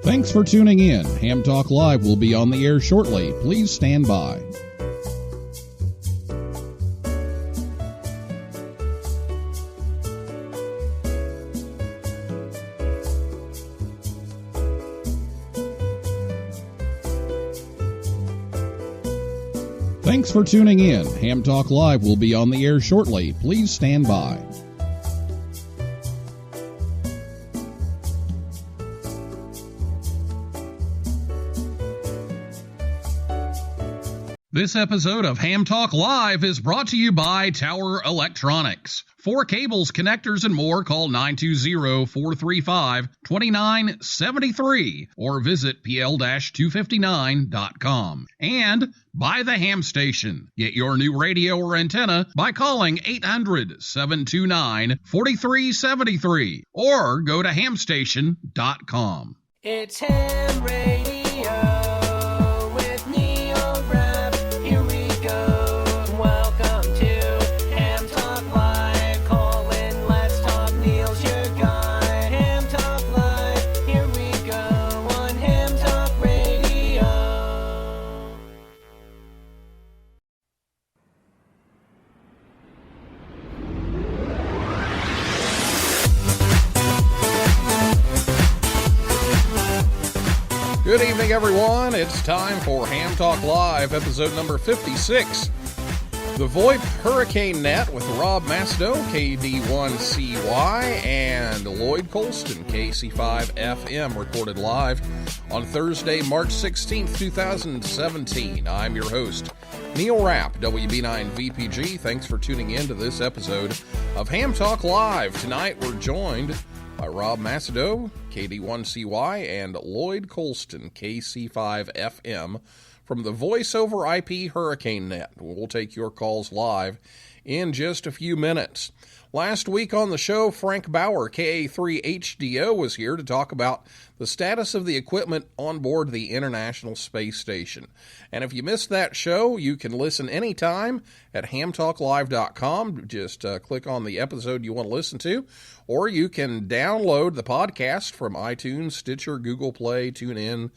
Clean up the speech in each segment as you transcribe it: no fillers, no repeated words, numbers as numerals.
Thanks for tuning in. Ham Talk Live will be on the air shortly. Please stand by. Thanks for tuning in. Ham Talk Live will be on the air shortly. Please stand by. This episode of Ham Talk Live is brought to you by Tower Electronics. For cables, connectors, and more, call 920-435-2973 or visit pl-259.com. And by the Ham Station. Get your new radio or antenna by calling 800-729-4373 or go to hamstation.com. It's Ham Radio. Good evening, everyone. It's time for Ham Talk Live, episode number 56. The VoIP Hurricane Net with Rob Macedo, KD1CY, and Lloyd Colston, KC5FM, recorded live on Thursday, March 16th, 2017. I'm your host, Neil Rapp, WB9VPG. Thanks for tuning in to this episode of Ham Talk Live. Tonight, we're joined by Rob Macedo, KD1CY, and Lloyd Colston, KC5FM, from the Voice over IP Hurricane Net. We'll take your calls live in just a few minutes. Last week on the show, Frank Bauer, KA3HDO, was here to talk about the status of the equipment on board the International Space Station. And if you missed that show, you can listen anytime at hamtalklive.com. Just click on the episode you want to listen to, or you can download the podcast from iTunes, Stitcher, Google Play, TuneIn,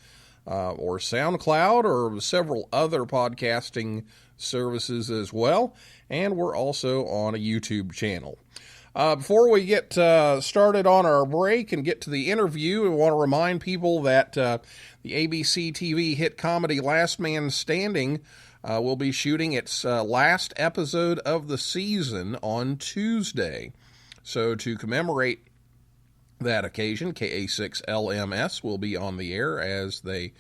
or SoundCloud, or several other podcasting services as well. And we're also on a YouTube channel. Before we get started on our break and get to the interview, I want to remind people that the ABC TV hit comedy Last Man Standing will be shooting its last episode of the season on Tuesday. So to commemorate that occasion, KA6LMS will be on the air as they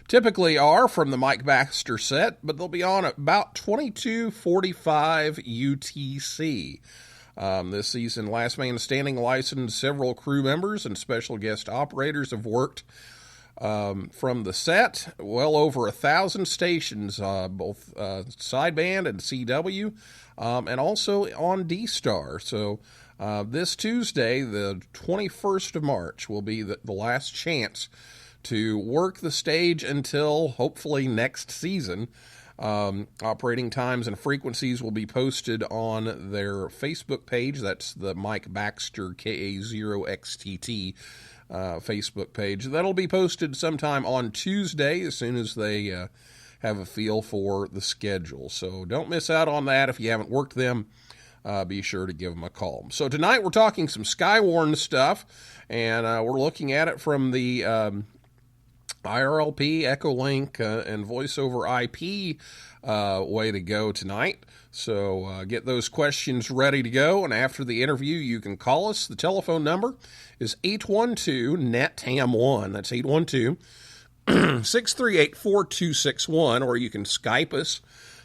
typically are from the Mike Baxter set, but they'll be on at about 22:45 UTC. This season, Last Man Standing licensed several crew members and special guest operators have worked from the set. Well over 1,000 stations, both sideband and CW, and also on D-Star. So this Tuesday, the 21st of March, will be the last chance to work the stage until hopefully next season. Operating times and frequencies will be posted on their Facebook page. That's the Mike Baxter KA0XTT Facebook page. That'll be posted sometime on Tuesday as soon as they have a feel for the schedule. So don't miss out on that. If you haven't worked them, be sure to give them a call. So tonight we're talking some Skywarn stuff, and we're looking at it from the IRLP, Echolink, and Voice over IP way to go tonight. So get those questions ready to go, and after the interview, you can call us. The telephone number is 812-NET-HAM1. That's 812-638-4261, or you can Skype us.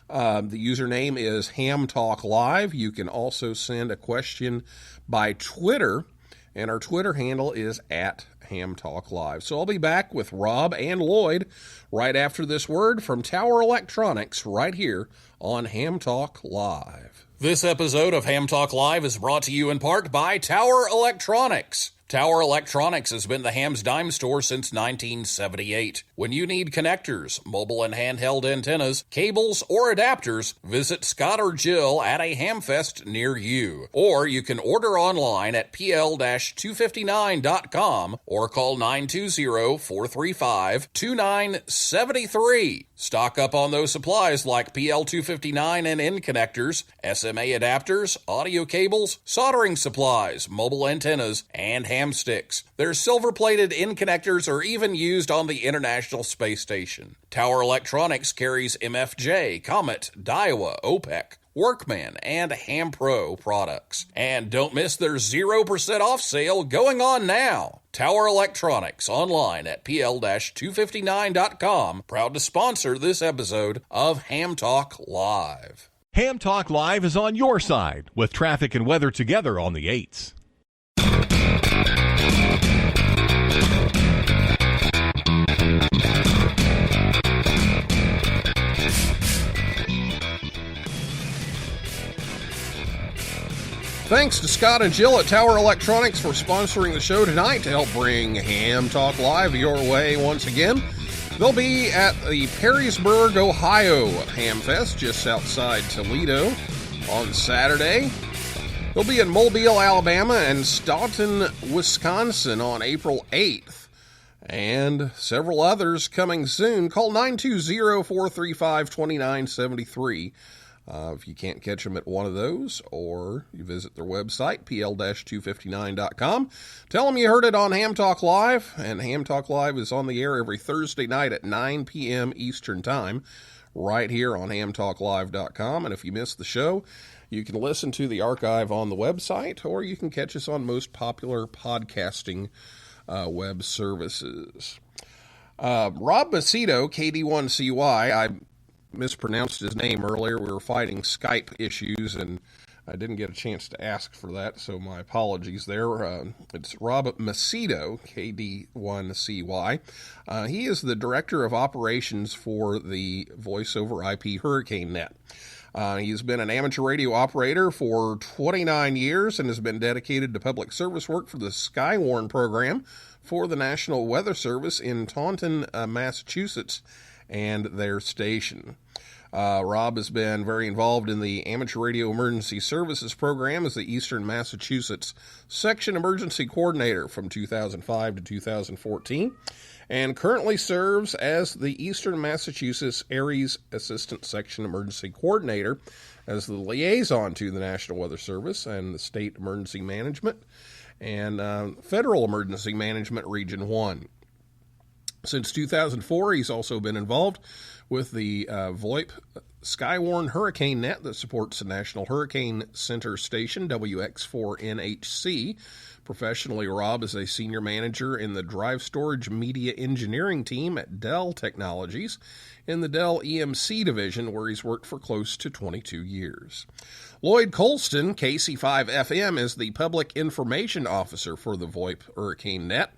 The username is Ham Talk Live. You can also send a question by Twitter, and our Twitter handle is at Ham Talk Live. So I'll be back with Rob and Lloyd right after this word from Tower Electronics right here on Ham Talk Live. This episode of Ham Talk Live is brought to you in part by Tower Electronics. Tower Electronics has been the Ham's Dime store since 1978. When you need connectors, mobile and handheld antennas, cables, or adapters, visit Scott or Jill at a Hamfest near you. Or you can order online at pl-259.com or call 920-435-2973. Stock up on those supplies like PL259 and end connectors, SMA adapters, audio cables, soldering supplies, mobile antennas, and ham sticks. Their silver-plated end connectors are even used on the International Space Station. Tower Electronics carries MFJ, Comet, Daiwa, OPEC, Workman, and Ham Pro products. And don't miss their 0% off sale going on now. Tower Electronics, online at pl-259.com, proud to sponsor this episode of Ham Talk Live. Ham Talk Live is on your side with traffic and weather together on the 8s. Thanks to Scott and Jill at Tower Electronics for sponsoring the show tonight to help bring Ham Talk Live your way once again. They'll be at the Perrysburg, Ohio Hamfest just outside Toledo on Saturday. They'll be in Mobile, Alabama and Staunton, Wisconsin on April 8th. And several others coming soon. Call 920-435-2973. If you can't catch them at one of those, or you visit their website, pl-259.com. Tell them you heard it on Ham Talk Live, and Ham Talk Live is on the air every Thursday night at 9 p.m. Eastern Time, right here on hamtalklive.com. And if you missed the show, you can listen to the archive on the website, or you can catch us on most popular podcasting web services. Rob Macedo, KD1CY, I mispronounced his name earlier. We were fighting Skype issues, and I didn't get a chance to ask for that, so my apologies there. It's Rob Macedo, KD1CY. He is the Director of Operations for the Voice over IP Hurricane Net. He's been an amateur radio operator for 29 years and has been dedicated to public service work for the Skywarn program for the National Weather Service in Taunton, Massachusetts, and their station. Rob has been very involved in the Amateur Radio Emergency Services program as the Eastern Massachusetts Section Emergency Coordinator from 2005 to 2014, and currently serves as the Eastern Massachusetts Aries Assistant Section Emergency Coordinator as the liaison to the National Weather Service and the State Emergency Management and Federal Emergency Management Region 1. Since 2004, he's also been involved with the VoIP Skywarn Hurricane Net that supports the National Hurricane Center station, WX4NHC. Professionally, Rob is a senior manager in the Drive Storage Media Engineering team at Dell Technologies in the Dell EMC division, where he's worked for close to 22 years. Lloyd Colston, KC5FM, is the Public Information Officer for the VoIP Hurricane Net.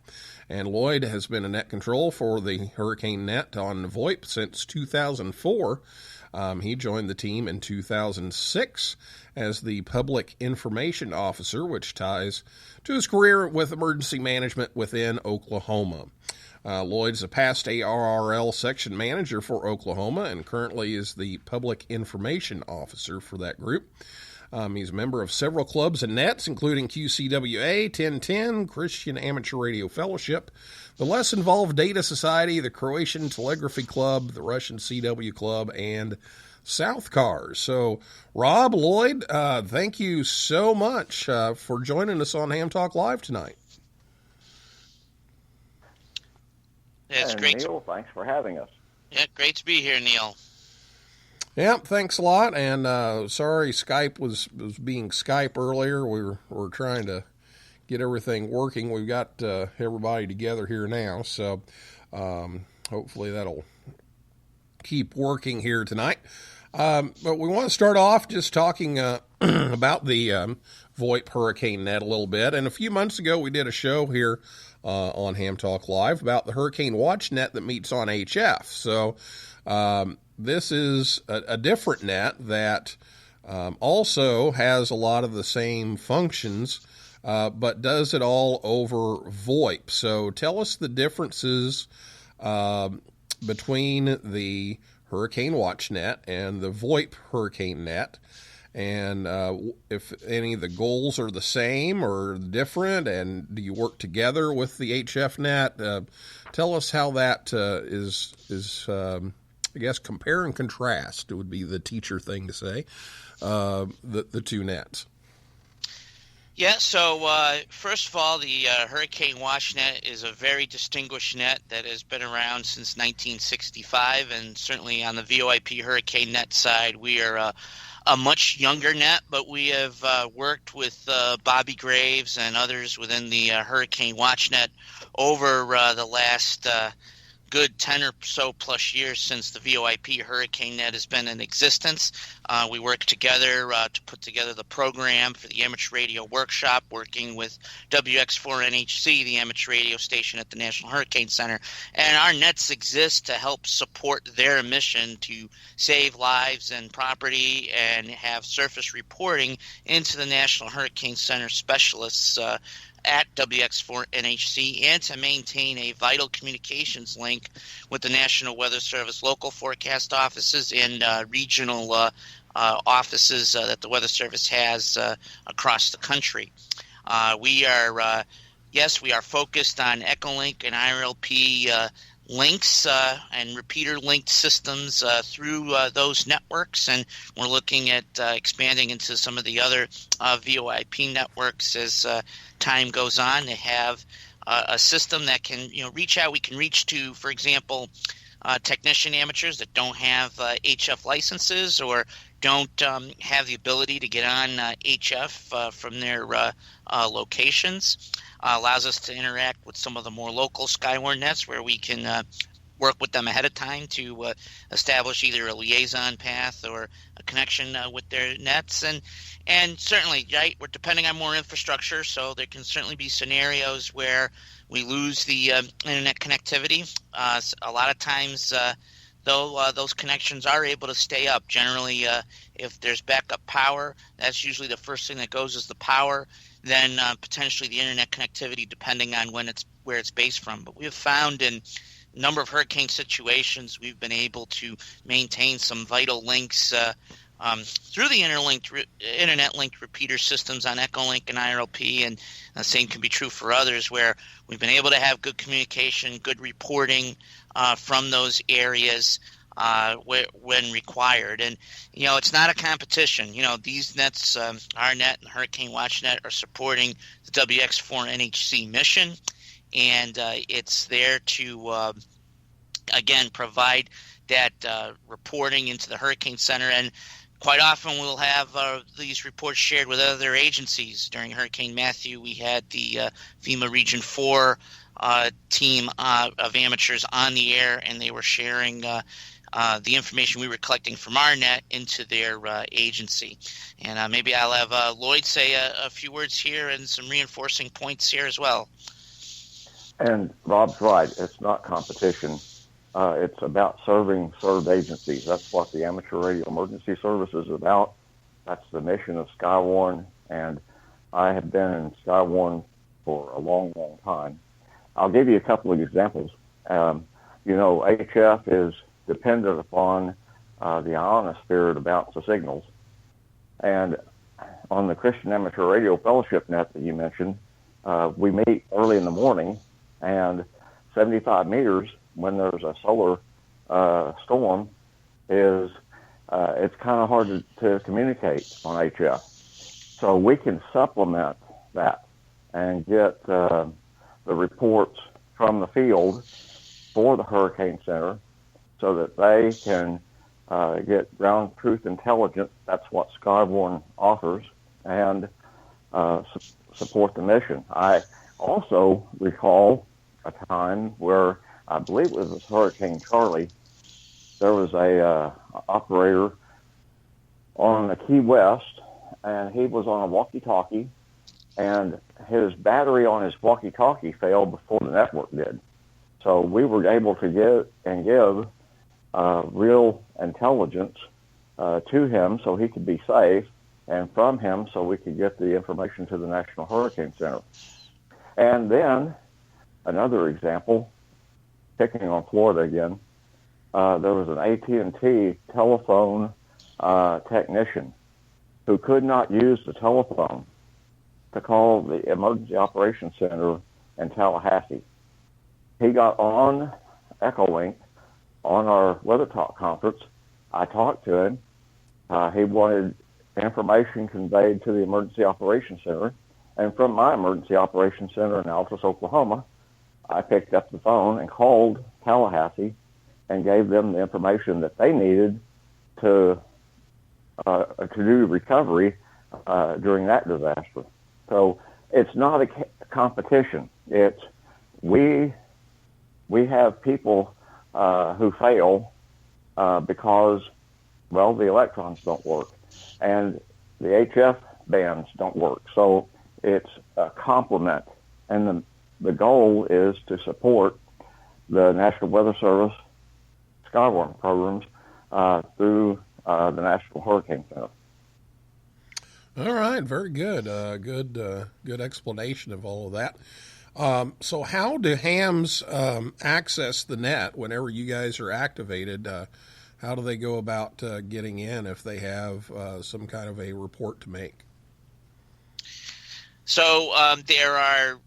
And Lloyd has been a net control for the Hurricane Net on VoIP since 2004. He joined the team in 2006 as the Public Information Officer, which ties to his career with emergency management within Oklahoma. Lloyd's a past ARRL section manager for Oklahoma and currently is the Public Information Officer for that group. He's a member of several clubs and nets, including QCWA, 1010, Christian Amateur Radio Fellowship, the Less Involved Data Society, the Croatian Telegraphy Club, the Russian CW Club, and South Cars. So, Rob, Lloyd, thank you so much for joining us on Ham Talk Live tonight. Yeah, it's great. Neil, thanks for having us. Yeah, great to be here, Neil. Yeah, thanks a lot. And sorry, Skype was being Skype earlier. We're trying to get everything working. We've got everybody together here now, so hopefully that'll keep working here tonight. But we want to start off just talking about the VoIP Hurricane Net a little bit. And a few months ago, we did a show here on Ham Talk Live about the Hurricane Watch Net that meets on HF. So this is a different net that also has a lot of the same functions but does it all over VoIP. So tell us the differences between the Hurricane WatchNet and the VoIP Hurricane Net, and if any of the goals are the same or different, and do you work together with the HF Net? Tell us how that is I guess compare and contrast. It would be the teacher thing to say, the two nets. Yeah, so first of all, the Hurricane WatchNet is a very distinguished net that has been around since 1965, and certainly on the VoIP Hurricane Net side, we are a much younger net, but we have worked with Bobby Graves and others within the Hurricane WatchNet over the last good 10 or so plus years since the VoIP Hurricane Net has been in existence. We work together to put together the program for the Amateur Radio Workshop, working with WX4NHC, the amateur radio station at the National Hurricane Center. And our nets exist to help support their mission to save lives and property and have surface reporting into the National Hurricane Center specialists at WX4NHC, and to maintain a vital communications link with the National Weather Service local forecast offices and regional offices that the Weather Service has across the country. We are focused on Echolink and IRLP links and repeater linked systems through those networks, and we're looking at expanding into some of the other VoIP networks as time goes on to have a system that can reach out. We can reach to, for example, technician amateurs that don't have HF licenses or don't have the ability to get on HF from their locations. Allows us to interact with some of the more local Skywarn nets where we can work with them ahead of time to establish either a liaison path or a connection with their nets. And certainly, right, we're depending on more infrastructure, so there can certainly be scenarios where we lose the internet connectivity. A lot of times, though, those connections are able to stay up. Generally, if there's backup power, that's usually the first thing that goes is the power, then potentially the internet connectivity, depending on where it's based from. But we have found in a number of hurricane situations, we've been able to maintain some vital links through the internet-linked repeater systems on Echolink and IRLP, and the same can be true for others, where we've been able to have good communication, good reporting from those areas when required. And, it's not a competition. These nets, our net and Hurricane WatchNet, are supporting the WX4NHC mission, and it's there to, again, provide that reporting into the Hurricane Center. And quite often we'll have these reports shared with other agencies. During Hurricane Matthew, we had the FEMA Region 4 team of amateurs on the air, and they were sharing the information we were collecting from our net into their agency. And maybe I'll have Lloyd say a few words here and some reinforcing points here as well. And Rob's right. It's not competition. It's about serving served agencies. That's what the Amateur Radio Emergency Service is about. That's the mission of Skywarn, and I have been in Skywarn for a long, long time. I'll give you a couple of examples. HF is dependent upon the ionosphere to bounce the signals. And on the Christian Amateur Radio Fellowship Net that you mentioned, we meet early in the morning, and 75 meters when there's a solar storm is it's kind of hard to communicate on HF. So we can supplement that and get the reports from the field for the Hurricane Center so that they can get ground truth intelligence. That's what Skywarn offers, and support the mission. I also recall a time where I believe it was Hurricane Charlie. There was a operator on the Key West, and he was on a walkie-talkie, and his battery on his walkie-talkie failed before the network did. So we were able to give real intelligence to him so he could be safe, and from him so we could get the information to the National Hurricane Center. And then another example, picking on Florida again, there was an AT&T telephone technician who could not use the telephone to call the Emergency Operations Center in Tallahassee. He got on Echolink on our Weather Talk conference. I talked to him. He wanted information conveyed to the Emergency Operations Center. And from my Emergency Operations Center in Altus, Oklahoma, I picked up the phone and called Tallahassee and gave them the information that they needed to do recovery during that disaster. So it's not a competition. It's we have people who fail because, well, the electrons don't work and the HF bands don't work. So it's a complement, and the goal is to support the National Weather Service Skywarn programs through the National Hurricane Center. All right, very good. Good explanation of all of that. So how do hams access the net whenever you guys are activated? How do they go about getting in if they have some kind of a report to make? So there are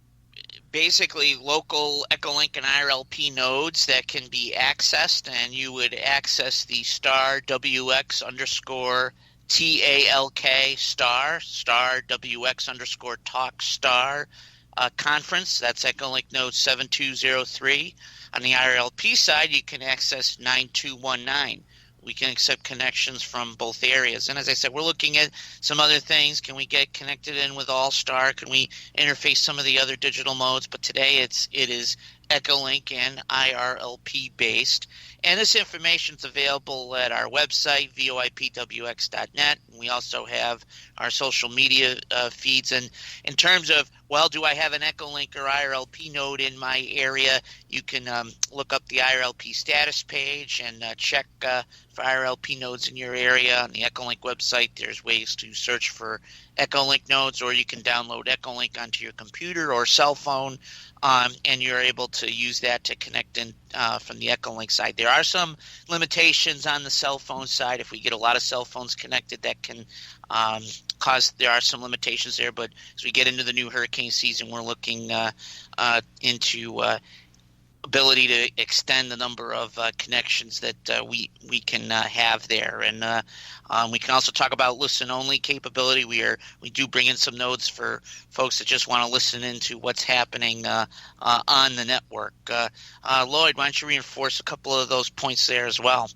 basically local Echolink and IRLP nodes that can be accessed, and you would access the star WX underscore TALK star WX underscore talk star conference. That's Echolink node 7203. On the IRLP side, you can access 9219. We can accept connections from both areas. And as I said, we're looking at some other things. Can we get connected in with All-Star? Can we interface some of the other digital modes? But today it is Echolink and IRLP based. And this information is available at our website, voipwx.net. We also have our social media feeds. And in terms of, well, do I have an Echolink or IRLP node in my area? You can look up the IRLP status page and check for IRLP nodes in your area. On the Echolink website, there's ways to search for Echolink nodes, or you can download Echolink onto your computer or cell phone, and you're able to use that to connect in from the Echolink side. There are some limitations on the cell phone side. If we get a lot of cell phones connected, that can there are some limitations there. But as we get into the new hurricane season, we're looking into ability to extend the number of connections that we can have there. And we can also talk about listen-only capability. We do bring in some nodes for folks that just want to listen into what's happening on the network. Lloyd, why don't you reinforce a couple of those points there as well?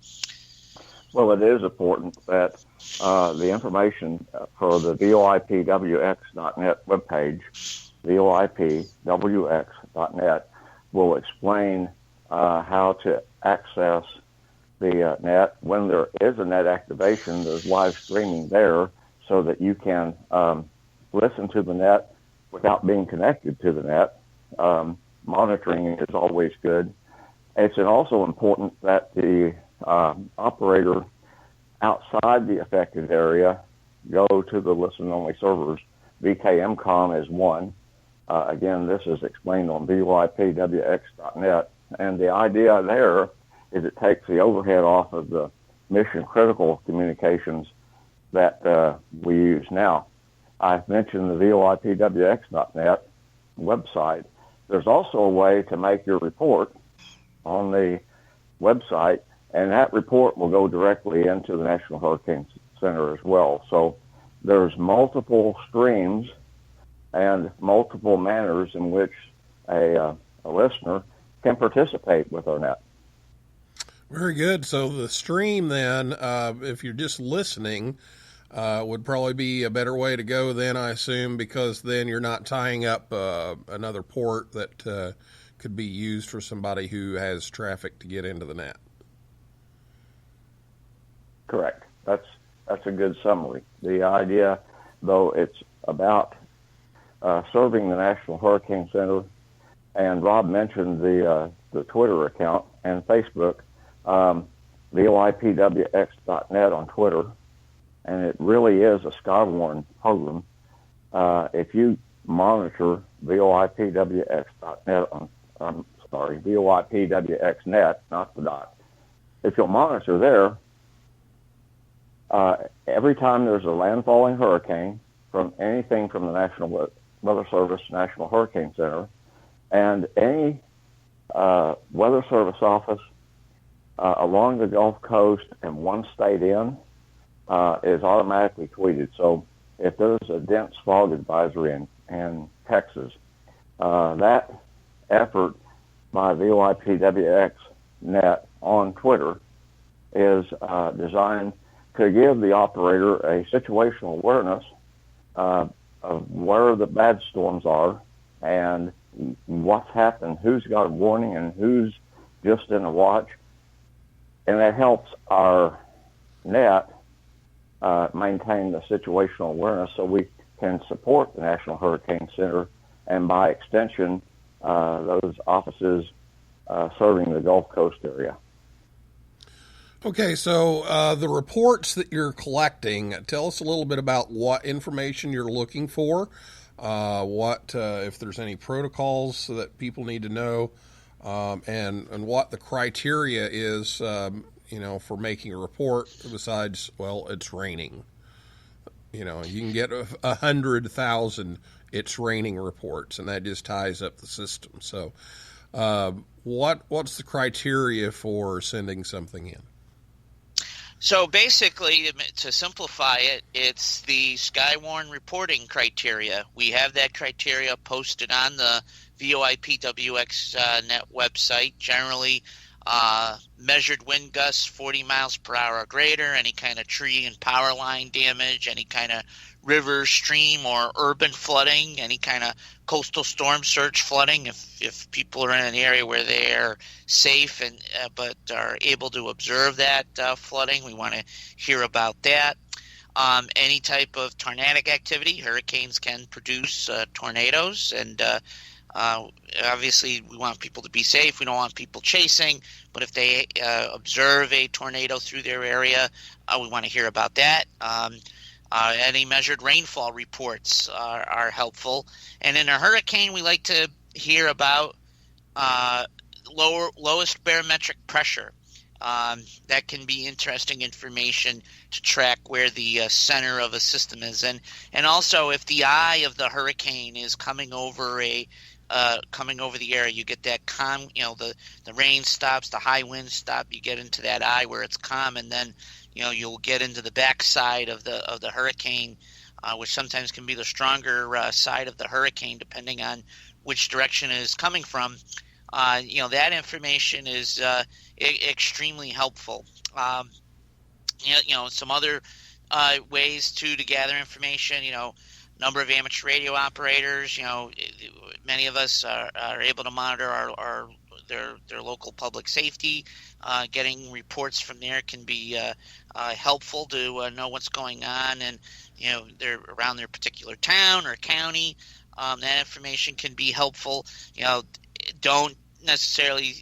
Well, it is important that the information for the VoIPWX.net webpage, VoIPWX.net, will explain how to access the net. When there is a net activation, there's live streaming there so that you can listen to the net without being connected to the net. Monitoring is always good. It's also important that the operator outside the affected area go to the listen-only servers. VKMCOM is one. Again, this is explained on VoIPWX.net, and the idea there is it takes the overhead off of the mission-critical communications that we use now. I've mentioned the VoIPWX.net website. There's also a way to make your report on the website, and that report will go directly into the National Hurricane Center as well. So there's multiple streams and multiple manners in which a listener can participate with our net. Very good. So the stream then, if you're just listening, would probably be a better way to go then, I assume, because then you're not tying up another port that could be used for somebody who has traffic to get into the net. Correct. That's a good summary. The idea, though, it's about serving the National Hurricane Center, and Rob mentioned the Twitter account and Facebook, VoIPWX.net on Twitter, and it really is a Skywarn program. If you monitor VoIPWX.net, VoIPWXnet, not the dot. If you'll monitor there, every time there's a landfalling hurricane from anything from the National Weather Service, National Hurricane Center, and any Weather Service office along the Gulf Coast and one state in is automatically tweeted. So if there's a dense fog advisory in Texas, that effort by VoIPWXnet on Twitter is designed to give the operator a situational awareness of where the bad storms are and what's happened, who's got a warning and who's just in a watch. And that helps our net maintain the situational awareness so we can support the National Hurricane Center and by extension those offices serving the Gulf Coast area. Okay, so the reports that you're collecting, tell us a little bit about what information you're looking for, if there's any protocols that people need to know, and what the criteria is, for making a report besides, well, it's raining. You can get 100,000 it's raining reports, and that just ties up the system. So what's the criteria for sending something in? So basically, to simplify it, it's the Skywarn reporting criteria. We have that criteria posted on the VoIPWX net website. Generally, measured wind gusts 40 miles per hour or greater, any kind of tree and power line damage, any kind of river, stream, or urban flooding, any kind of coastal storm surge flooding. If people are in an area where they are safe and but are able to observe that flooding, we want to hear about that. Any type of tornadic activity, hurricanes can produce tornadoes, and obviously we want people to be safe. We don't want people chasing, but if they observe a tornado through their area, we want to hear about that. Any measured rainfall reports are helpful. And in a hurricane, we like to hear about lowest barometric pressure. That can be interesting information to track where the center of a system is. And also, if the eye of the hurricane is coming over the area, you get that calm, the rain stops, the high winds stop, you get into that eye where it's calm, and then you'll get into the backside of the hurricane, which sometimes can be the stronger side of the hurricane, depending on which direction it is coming from. That information is extremely helpful. Some other ways to gather information. Number of amateur radio operators. Many of us are able to monitor their local public safety. Getting reports from there can be helpful to know what's going on, and they're around their particular town or county. That information can be helpful. Don't necessarily.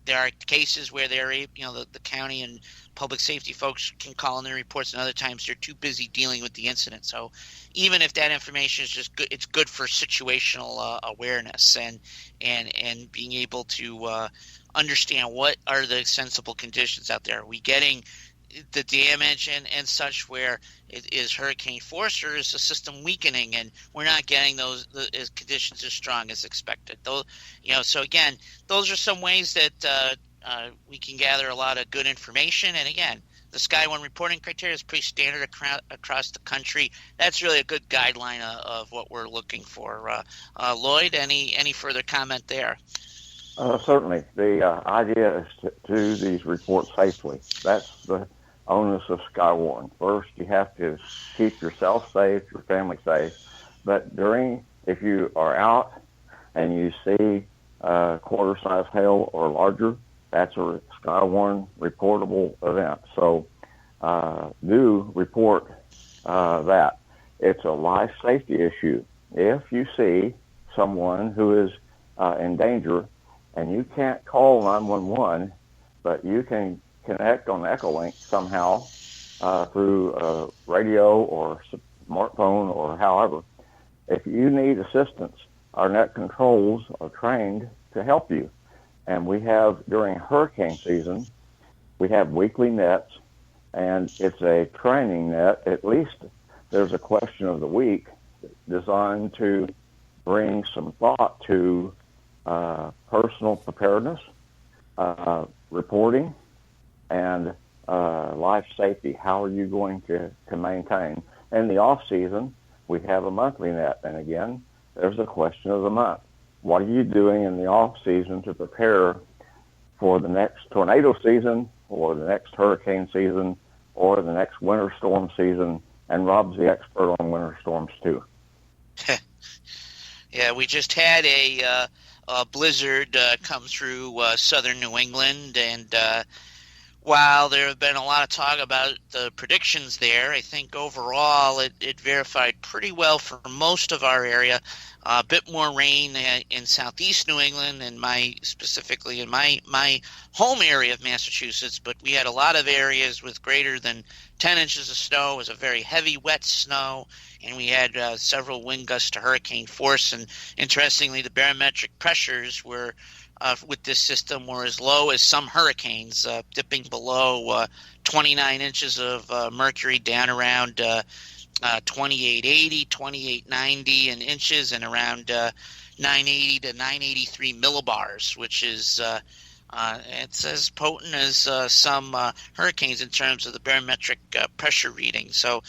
There are cases where the county and public safety folks can call in their reports, and other times they're too busy dealing with the incident. So even if that information is just good, it's good for situational awareness and being able to understand what are the sensible conditions out there. Are we getting the damage and such where it is hurricane force, or is the system weakening and we're not getting those conditions as strong as expected? So again, those are some ways that we can gather a lot of good information. And again, the Skywarn reporting criteria is pretty standard across the country. That's really a good guideline of what we're looking for. Lloyd, any further comment there? Certainly. The idea is to do these reports safely. That's the onus of Skywarn. First, you have to keep yourself safe, your family safe. But if you are out and you see quarter-size hail or larger, that's a Skywarn reportable event. So do report that. It's a life safety issue. If you see someone who is in danger and you can't call 911, but you can connect on Echolink somehow through radio or smartphone or however. If you need assistance, our net controls are trained to help you. And we have, during hurricane season, we have weekly nets, and it's a training net. At least there's a question of the week designed to bring some thought to personal preparedness, reporting, and life safety. How are you going to maintain? In the off season, we have a monthly net, and again, there's a question of the month. What are you doing in the off season to prepare for the next tornado season, or the next hurricane season, or the next winter storm season? And Rob's the expert on winter storms too. Yeah, we just had a blizzard come through southern New England, and while there have been a lot of talk about the predictions there, I think overall it verified pretty well for most of our area. A bit more rain in southeast New England and specifically in my home area of Massachusetts, but we had a lot of areas with greater than 10 inches of snow. It was a very heavy, wet snow, and we had several wind gusts to hurricane force. And interestingly, the barometric pressures were with this system were as low as some hurricanes, dipping below 29 inches of mercury, down around 2880, 2890 in inches, and around 980 to 983 millibars, which is it's as potent as some hurricanes in terms of the barometric pressure reading. So,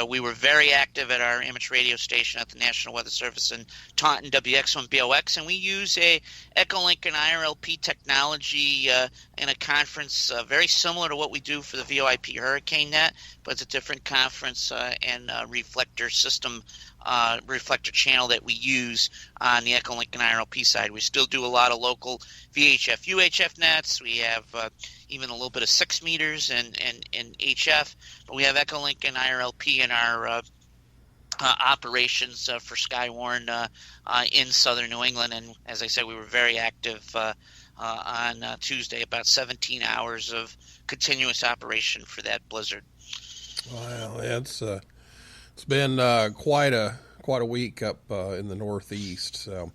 we were very active at our amateur radio station at the National Weather Service in Taunton, WX1BOX, and we use a Echolink and IRLP technology in a conference very similar to what we do for the VoIP Hurricane Net, but it's a different conference and reflector system, reflector channel that we use on the Echolink and IRLP side. We still do a lot of local VHF, UHF nets. We have even a little bit of 6 meters in HF, but we have Echolink and IRLP in our operations for Skywarn in southern New England. And as I said, we were very active on Tuesday, about 17 hours of continuous operation for that blizzard. Wow, it's been quite a week up in the Northeast. So,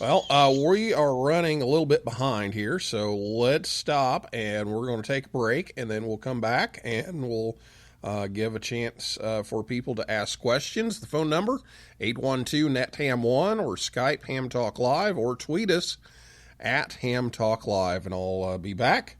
well, we are running a little bit behind here, so let's stop, and we're going to take a break, and then we'll come back, and we'll give a chance for people to ask questions. The phone number, 812-NET-HAM1, or Skype Ham Talk Live, or tweet us at Ham Talk Live, and I'll be back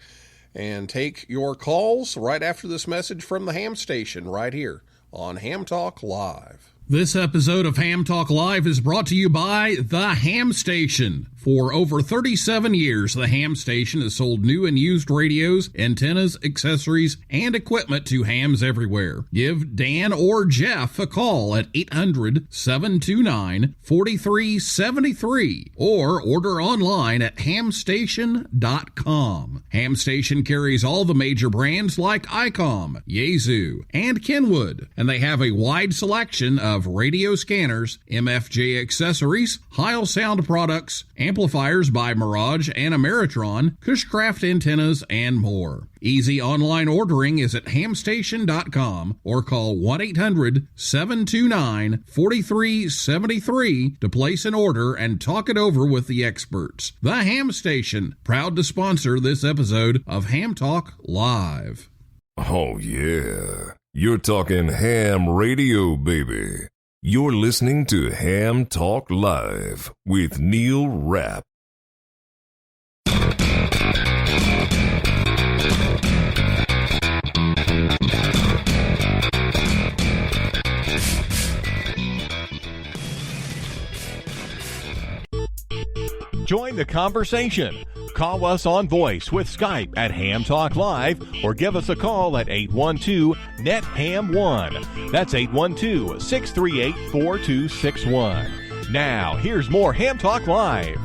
and take your calls right after this message from the Ham Station right here on Ham Talk Live. This episode of Ham Talk Live is brought to you by The Ham Station. For over 37 years, The Ham Station has sold new and used radios, antennas, accessories, and equipment to hams everywhere. Give Dan or Jeff a call at 800-729-4373 or order online at hamstation.com. Ham Station carries all the major brands like ICOM, Yaesu, and Kenwood, and they have a wide selection of radio scanners, MFJ accessories, Heil sound products, amplifiers by Mirage and Ameritron, Cushcraft antennas, and more. Easy online ordering is at hamstation.com or call 1-800-729-4373 to place an order and talk it over with the experts. The Ham Station, proud to sponsor this episode of Ham Talk Live. Oh, yeah. You're talking ham radio, baby. You're listening to Ham Talk Live with Neil Rapp. Join the conversation. Call us on voice with Skype at Ham Talk Live or give us a call at 812-NET-HAM1. That's 812-638-4261. Now, here's more Ham Talk Live.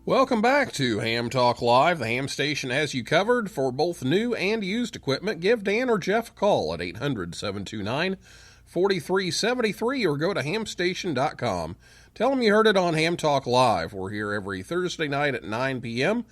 Welcome back to Ham Talk Live. The Ham Station has you covered for both new and used equipment. Give Dan or Jeff a call at 800-729-4373 or go to hamstation.com. Tell them you heard it on Ham Talk Live. We're here every Thursday night at 9 p.m.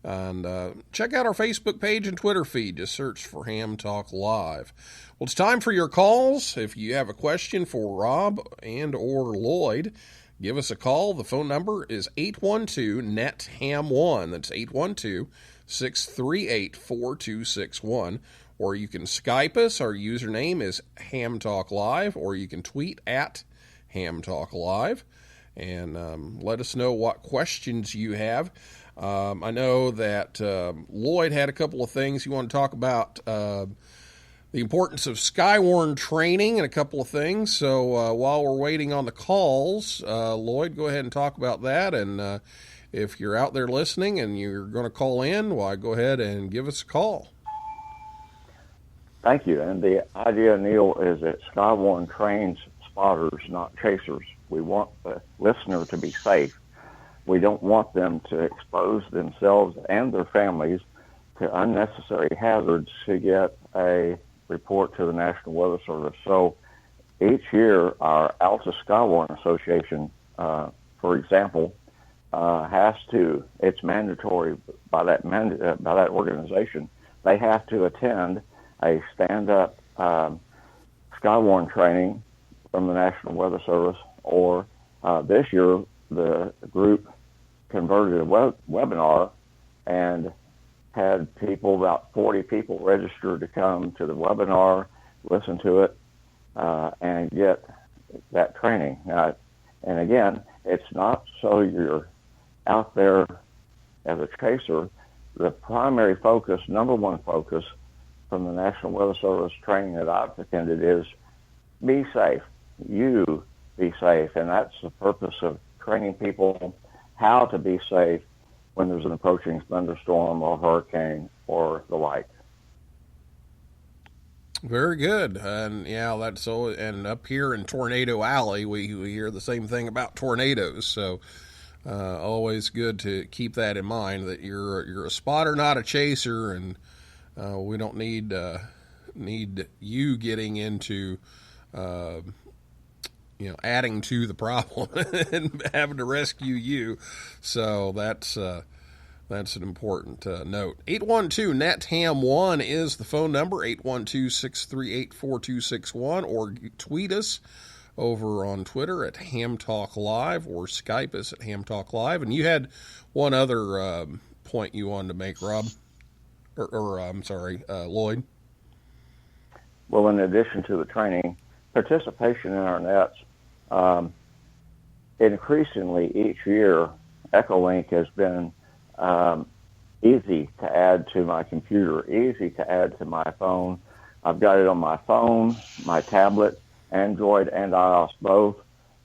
And check out our Facebook page and Twitter feed. Just search for Ham Talk Live. Well, it's time for your calls. If you have a question for Rob and or Lloyd, give us a call. The phone number is 812-NET-HAM1. That's 812-638-4261. Or you can Skype us. Our username is Ham Talk Live. Or you can tweet at Ham Talk Live. And let us know what questions you have. I know that Lloyd had a couple of things you want to talk about, the importance of Skywarn training and a couple of things. So while we're waiting on the calls, Lloyd, go ahead and talk about that. And if you're out there listening and you're going to call in, why, go ahead and give us a call. Thank you. And the idea, Neil, is that Skywarn trains spotters, not chasers. We want the listener to be safe. We don't want them to expose themselves and their families to unnecessary hazards to get a report to the National Weather Service. So each year, our Alta Skywarn Association, for example, it's mandatory by that organization. They have to attend a stand-up Skywarn training from the National Weather Service, or this year, the group converted a webinar and had about 40 people registered to come to the webinar, listen to it, and get that training. And again, it's not so you're out there as a chaser. The primary focus, number one focus from the National Weather Service training that I've attended is be safe. You be safe. And that's the purpose of training people how to be safe when there's an approaching thunderstorm or hurricane or the like. Very good. And yeah, that's so. And up here in Tornado Alley, we hear the same thing about tornadoes. So always good to keep that in mind, that you're a spotter, not a chaser, and we don't need you getting into adding to the problem and having to rescue you. So that's an important note. 812-NET-HAM1 is the phone number, 812-638-4261, or tweet us over on Twitter at Ham Talk Live, or Skype us at Ham Talk Live. And you had one other point you wanted to make, Rob, Lloyd. Well, in addition to the training, participation in our nets, increasingly each year, Echolink has been easy to add to my computer, easy to add to my phone. I've got it on my phone, my tablet, Android and iOS both.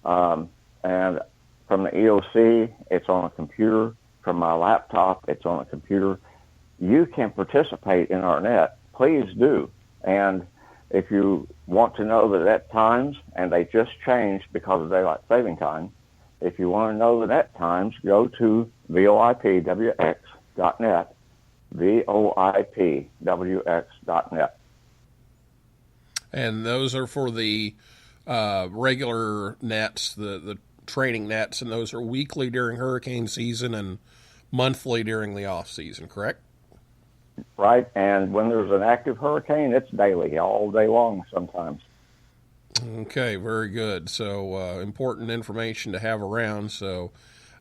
And from the EOC, it's on a computer. From my laptop, it's on a computer. You can participate in our net. Please do. And if you want to know the net times, and they just changed because of daylight saving time, if you want to know the net times, go to VoIPWX.net, VoIPWX.net. And those are for the regular nets, the training nets, and those are weekly during hurricane season and monthly during the off season, correct? Right, and when there's an active hurricane, it's daily, all day long sometimes. Okay, very good. So important information to have around. So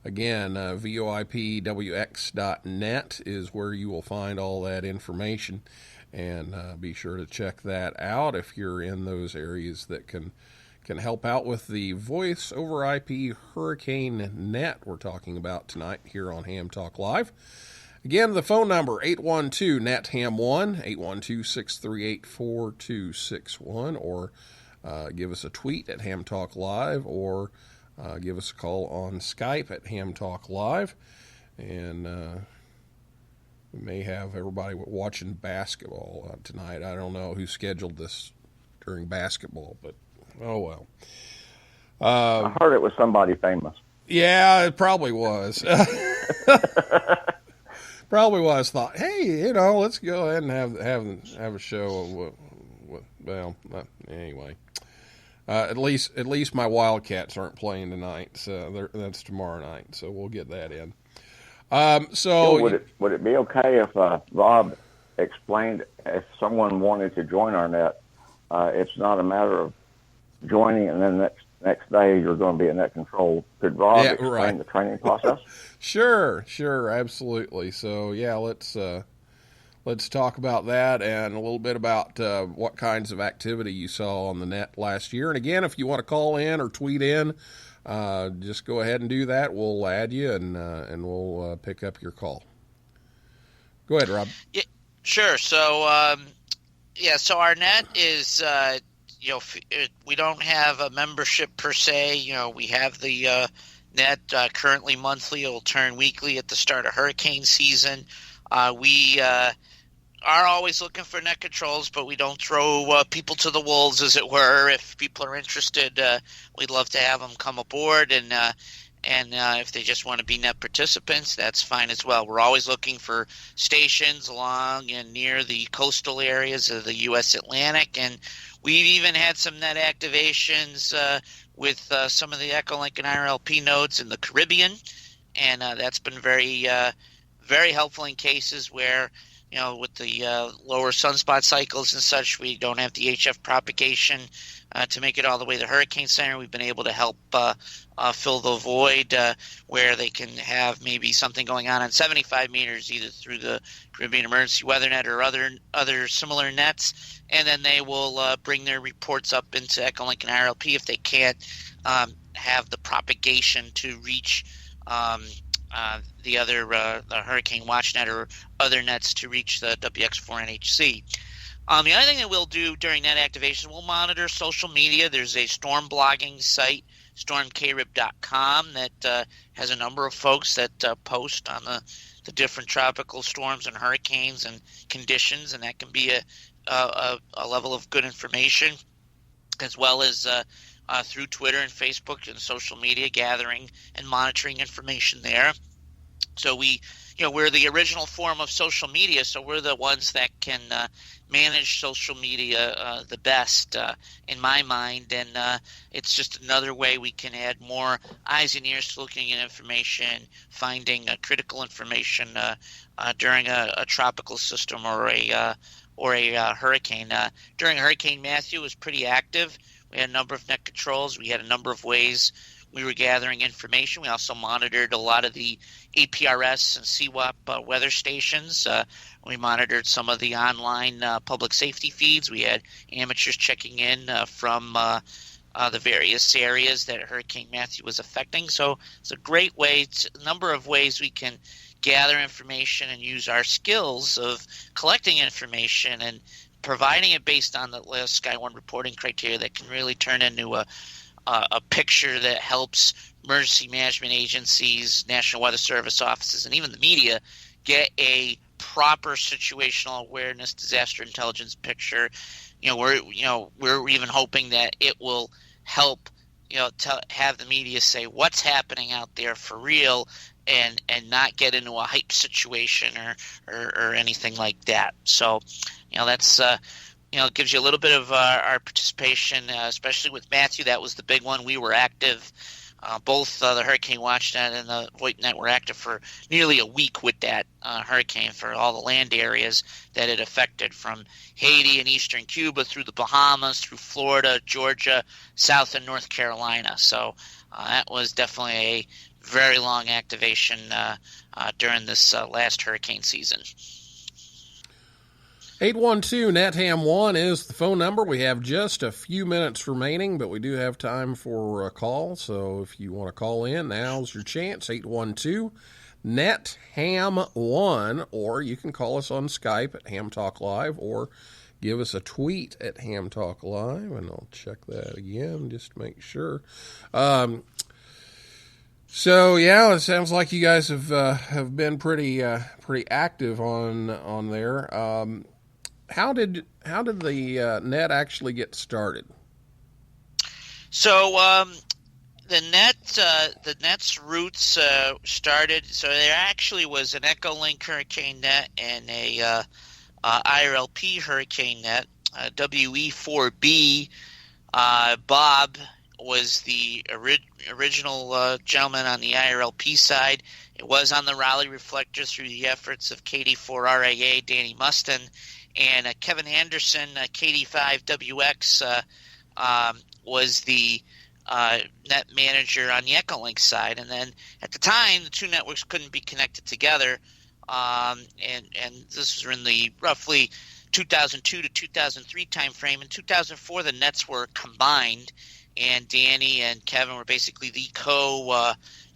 again, VoIPWX.net is where you will find all that information, and be sure to check that out if you're in those areas that can help out with the voice over IP hurricane net we're talking about tonight here on Ham Talk Live. Again, the phone number, 812-NET-HAM1, 812-638-4261, or give us a tweet at Ham Talk Live, or give us a call on Skype at Ham Talk Live. And we may have everybody watching basketball tonight. I don't know who scheduled this during basketball, but oh well. I heard it was somebody famous. Yeah, it probably was. Probably was. Thought, hey, let's go ahead and have a show. Anyway, at least my Wildcats aren't playing tonight, so that's tomorrow night. So we'll get that in. So would it be okay if Rob explained if someone wanted to join our net, it's not a matter of joining and then next day you're going to be in net control. Could Rob explain the training process? Sure, absolutely. So yeah, let's talk about that and a little bit about what kinds of activity you saw on the net last year. And again, if you want to call in or tweet in, just go ahead and do that. We'll add you and we'll pick up your call. Go ahead, Rob. Yeah, sure. So so our net is we don't have a membership per se. We have the net currently monthly. It'll turn weekly at the start of hurricane season. We are always looking for net controls, but we don't throw people to the wolves, as it were. If people are interested, we'd love to have them come aboard, and if they just want to be net participants, that's fine as well. We're always looking for stations along and near the coastal areas of the U.S. Atlantic, and we've even had some net activations with some of the Echolink and IRLP nodes in the Caribbean, and that's been very helpful in cases where, with the lower sunspot cycles and such, we don't have the HF propagation to make it all the way to the Hurricane Center. We've been able to help fill the void where they can have maybe something going on 75 meters, either through the Caribbean Emergency Weather Net or other similar nets, and then they will bring their reports up into Echolink and IRLP if they can't have the propagation to reach the Hurricane WatchNet or other nets to reach the WX4NHC. The other thing that we'll do during net activation, we'll monitor social media. There's a storm blogging site, stormkrib.com, that has a number of folks that post on the different tropical storms and hurricanes and conditions, and that can be a level of good information, as well as through Twitter and Facebook and social media, gathering and monitoring information there. So we're the original form of social media, so we're the ones that can manage social media the best, in my mind, and it's just another way we can add more eyes and ears to looking at information, finding critical information during a tropical system or a hurricane. During Hurricane Matthew, it was pretty active. We had a number of net controls. We had a number of ways we were gathering information. We also monitored a lot of the APRS and CWAP weather stations. We monitored some of the online public safety feeds. We had amateurs checking in from the various areas that Hurricane Matthew was affecting. So it's a great way. It's a number of ways we can gather information and use our skills of collecting information and providing it based on the Sky One reporting criteria that can really turn into a picture that helps emergency management agencies, National Weather Service offices, and even the media get a proper situational awareness, disaster intelligence picture. We're even hoping that it will help, have the media say what's happening out there for real, and not get into a hype situation or anything like that. So, that's it gives you a little bit of our participation, especially with Matthew. That was the big one. We were active. Both the Hurricane WatchNet and the VoIP Net were active for nearly a week with that hurricane for all the land areas that it affected, from Haiti and eastern Cuba through the Bahamas, through Florida, Georgia, South and North Carolina. So that was definitely a very long activation during this last hurricane season. 812-NET-HAM1 is the phone number. We have just a few minutes remaining, but we do have time for a call. So if you want to call in, now's your chance. 812-NET-HAM1, or you can call us on Skype at Ham Talk Live, or give us a tweet at Ham Talk Live, and I'll check that again just to make sure. So yeah, it sounds like you guys have been pretty active on there. How did the net actually get started? So the net's roots started. So there actually was an Echolink hurricane net and a IRLP hurricane net, WE4B. Bob was the original gentleman on the IRLP side. It was on the Raleigh Reflector through the efforts of KD4RAA, Danny Mustin, and Kevin Anderson, KD5WX, was the net manager on the Echolink side. And then at the time, the two networks couldn't be connected together, and this was in the roughly 2002 to 2003 timeframe. In 2004, the nets were combined, and Danny and Kevin were basically the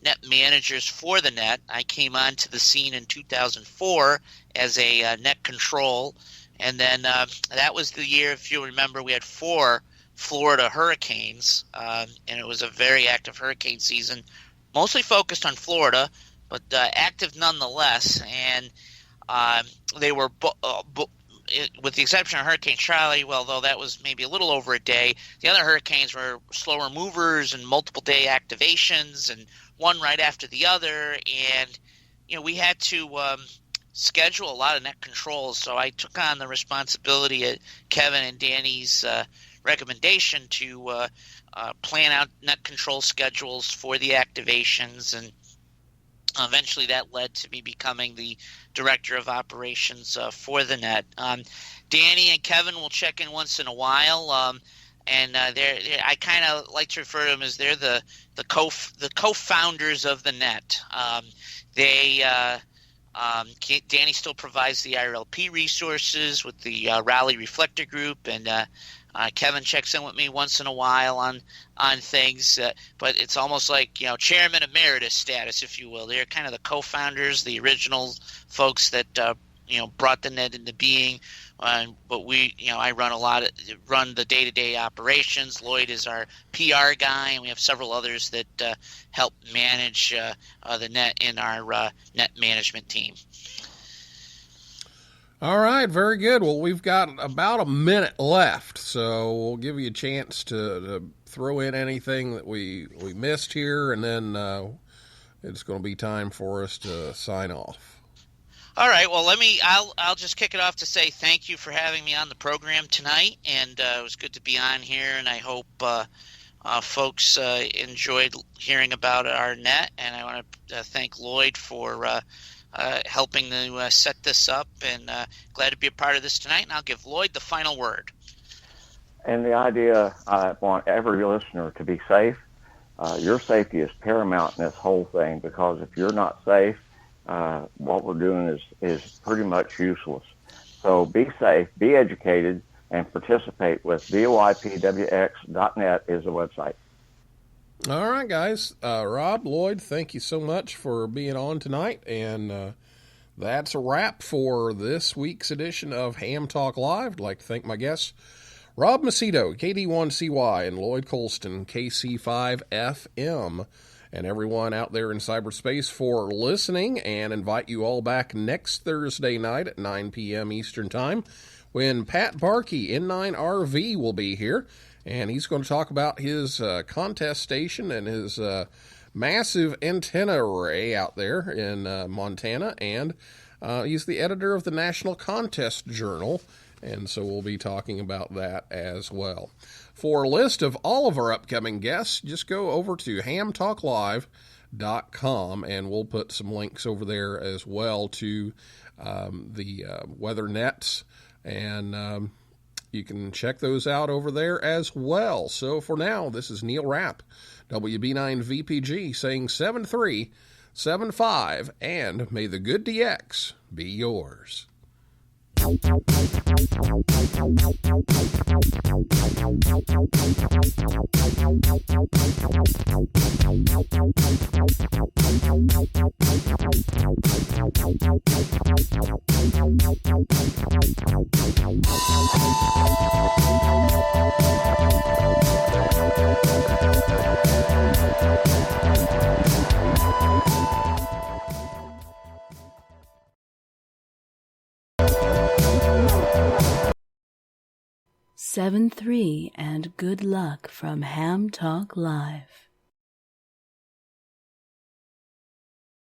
net managers for the net. I came onto the scene in 2004 as a net control, and then that was the year, if you remember, we had 4 Florida hurricanes, and it was a very active hurricane season, mostly focused on Florida, but active nonetheless. And they were, with the exception of Hurricane Charlie, well, though that was maybe a little over a day, the other hurricanes were slower movers and multiple day activations, and one right after the other. And we had to schedule a lot of net controls, so I took on the responsibility at Kevin and Danny's recommendation to plan out net control schedules for the activations, and eventually that led to me becoming the director of operations for the net. Danny and Kevin will check in once in a while, and I kind of like to refer to them as they're the co-founders of the net. Danny still provides the IRLP resources with the Raleigh Reflector Group, and Kevin checks in with me once in a while on things, but it's almost like chairman emeritus status, if you will. They're kind of the co-founders, the original folks that brought the net into being. But I run the day-to-day operations. Lloyd is our PR guy, and we have several others that help manage the net in our net management team. All right, very good. Well, we've got about a minute left, so we'll give you a chance to throw in anything that we missed here, and then it's going to be time for us to sign off. All right. Well, I'll just kick it off to say thank you for having me on the program tonight, and it was good to be on here, and I hope folks enjoyed hearing about our net, and I want to thank Lloyd for helping to set this up, and glad to be a part of this tonight. And I'll give Lloyd the final word. And the idea, I want every listener to be safe. Your safety is paramount in this whole thing, because if you're not safe, what we're doing is pretty much useless. So be safe, be educated, and participate with VoIPWX.net is the website. All right, guys. Rob, Lloyd, thank you so much for being on tonight. And that's a wrap for this week's edition of Ham Talk Live. I'd like to thank my guests, Rob Macedo, KD1CY, and Lloyd Colston, KC5FM, and everyone out there in cyberspace for listening, and invite you all back next Thursday night at 9 p.m. Eastern Time, when Pat Barkey, N9RV, will be here. And he's going to talk about his contest station and his massive antenna array out there in Montana. And he's the editor of the National Contest Journal. And so we'll be talking about that as well. For a list of all of our upcoming guests, just go over to hamtalklive.com, and we'll put some links over there as well to the weather nets, and you can check those out over there as well. So for now, this is Neil Rapp, WB9VPG, saying 7375, and may the good DX be yours. 7-3 and good luck from Ham Talk Live.